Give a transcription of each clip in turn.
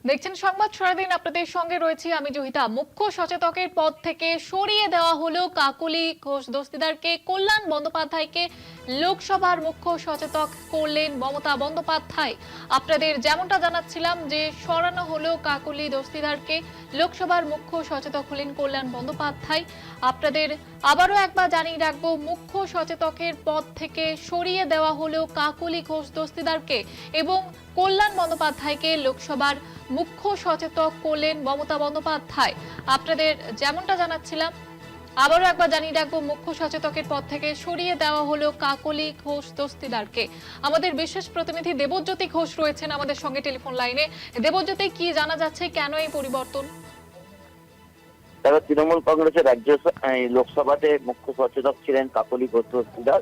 দেখছেন সংবাদ সারাদিন, আপনাদের সঙ্গে রয়েছি আমি জহিতা। মুখ্য সচেতকের পদ থেকে সরিয়ে দেওয়া হলো কাকলি ঘোষ দস্তিদারকে। কল্যাণ বন্দ্যোপাধ্যায়কে লোকসভার মুখ্য সচেতক করলেন মমতা বন্দ্যোপাধ্যায়। আপনাদের যেমনটা জানাচ্ছিলাম যে সরানো হলো কাকলি দস্তিদারকে, লোকসভার মুখ্য সচেতক হলেন কল্যাণ বন্দ্যোপাধ্যায়। আপনাদের আবারও একবার জানিয়ে রাখবো, মুখ্য সচেতকের পদ থেকে সরিয়ে দেওয়া হলো কাকলি ঘোষ দস্তিদারকে এবং কল্যাণ বন্দ্যোপাধ্যায়কে লোকসভার মুখ্য সচেতক করলেন মমতা বন্দ্যোপাধ্যায়। আপনাদের যেমনটা জানাচ্ছিলাম, আবারও একবার জানিয়ে রাখবো, মুখ্য সচেতকের পদ থেকে সরিয়ে দেওয়া হলো কাকলি ঘোষ দস্তিদারকে। আমাদের বিশেষ প্রতিনিধি দেবজ্যোতি ঘোষ রয়েছেন আমাদের সঙ্গে টেলিফোন লাইনে। দেবজ্যোতি, কি জানা যাচ্ছে, কেন এই পরিবর্তন? তারা তৃণমূল কংগ্রেসের রাজ্য লোকসভাতে মুখ্য সচেতক ছিলেন কাকলি ঘোষ দস্তিদার,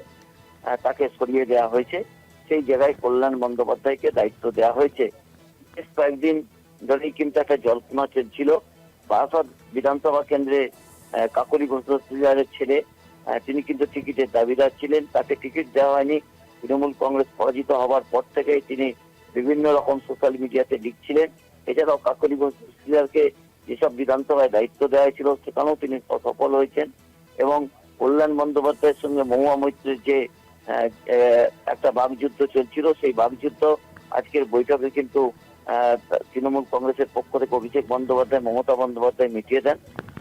তাকে সরিয়ে দেওয়া হয়েছে। সেই জায়গায় কল্যাণ বন্দ্যোপাধ্যায়কে দায়িত্ব দেওয়া হয়েছে। বেশ কয়েকদিন ধরেই কিন্তু একটা জল্পনা চলছিল। বারাসত বিধানসভা কেন্দ্রে কাকলি ঘোষ দস্তিদারের ছেলে, তিনি কিন্তু টিকিটের দাবিদার ছিলেন, তাকে টিকিট দেওয়া হয়নি। তৃণমূল কংগ্রেস পরাজিত হওয়ার পর থেকেই তিনি বিভিন্ন রকম সোশ্যাল মিডিয়াতে লিখছিলেন। এছাড়াও কাকলি ঘোষ দস্তিদারকে যেসব বিধানসভায় দায়িত্ব দেওয়া হয়েছিল সেখানেও তিনি সফল হয়েছেন এবং কল্যাণ বন্দ্যোপাধ্যায়ের সঙ্গে মহুয়া মৈত্রের যে একটা বাকযুদ্ধ চলছিল, সেই বাকযুদ্ধ আজকের বৈঠকে কিন্তু তৃণমূল কংগ্রেসের পক্ষ থেকে অভিষেক বন্দ্যোপাধ্যায়, মমতা বন্দ্যোপাধ্যায় মিটিয়ে দেন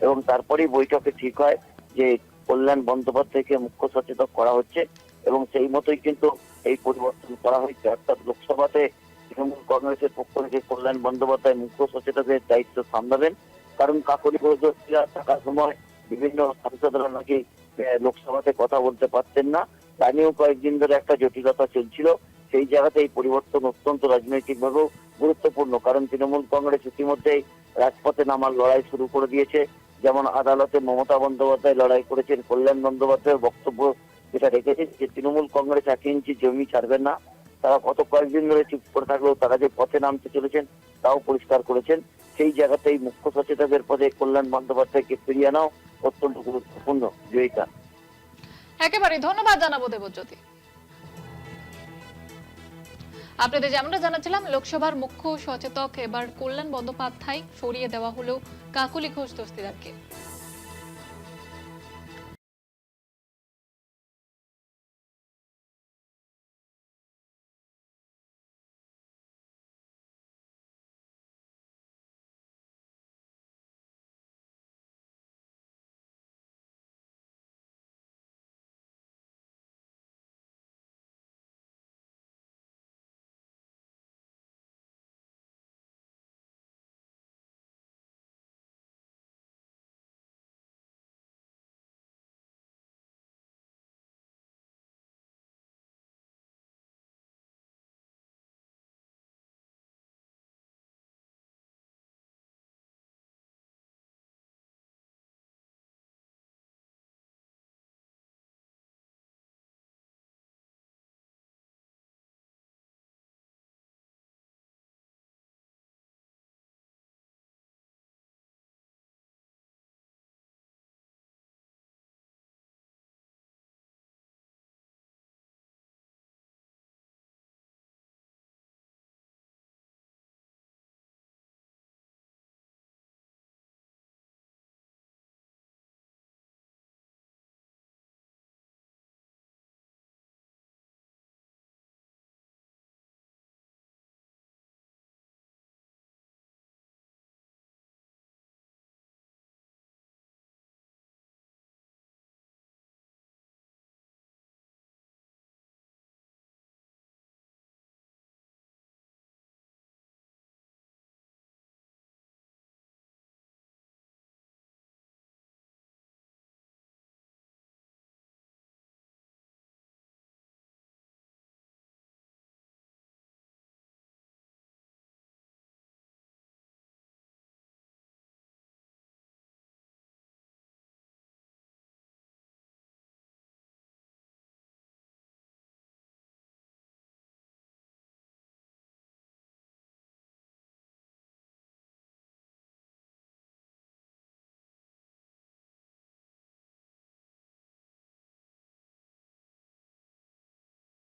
এবং তারপরেই বৈঠকে ঠিক হয় যে কল্যাণ বন্দ্যোপাধ্যায়কে মুখ্য সচেতক করা হচ্ছে এবং সেই মতোই কিন্তু এই পরিবর্তন করা হয়েছে। অর্থাৎ লোকসভাতে তৃণমূল কংগ্রেসের পক্ষ থেকে কল্যাণ বন্দ্যোপাধ্যায় মুখ্য সচেতকের দায়িত্ব সামলাবেন। কারণ কাকলি ঘোষ দস্তিদার থাকার সময় বিভিন্ন সাংসদরা নাকি লোকসভাতে কথা বলতে পারতেন না, তা নিয়েও কয়েকদিন ধরে একটা জটিলতা চলছিল। সেই জায়গাতে এই পরিবর্তন অত্যন্ত রাজনৈতিকভাবেও গুরুত্বপূর্ণ, কারণ তৃণমূল কংগ্রেস ইতিমধ্যেই রাজপথে নামার লড়াই শুরু করে দিয়েছে। যেমন আদালতে মমতা বন্দ্যোপাধ্যায় লড়াই করেছেন, কল্যাণ বন্দ্যোপাধ্যায়ের বক্তব্য যেটা রেখেছে যে তৃণমূল কংগ্রেস 1 ইঞ্চি জমি ছাড়বেন না। তারা গত কয়েকদিন ধরে চুপ করে থাকলেও তারা যে পথে নামতে চলেছেন তাও পরিষ্কার করেছেন। সেই জায়গাতেই মুখ্য সচেতকের পদে কল্যাণ বন্দ্যোপাধ্যায়কে ফিরিয়ে আনাও অত্যন্ত গুরুত্বপূর্ণ। জয়িতা, একেবারে ধন্যবাদ জানাবো দেবজ্যোতি। আপনাদের যেমনটা জানাচ্ছিলাম, লোকসভার মুখ্য সচেতক এবার কল্যাণ বন্দ্যোপাধ্যায়, সরিয়ে দেওয়া হলো কাকলি ঘোষ দস্তিদারকে।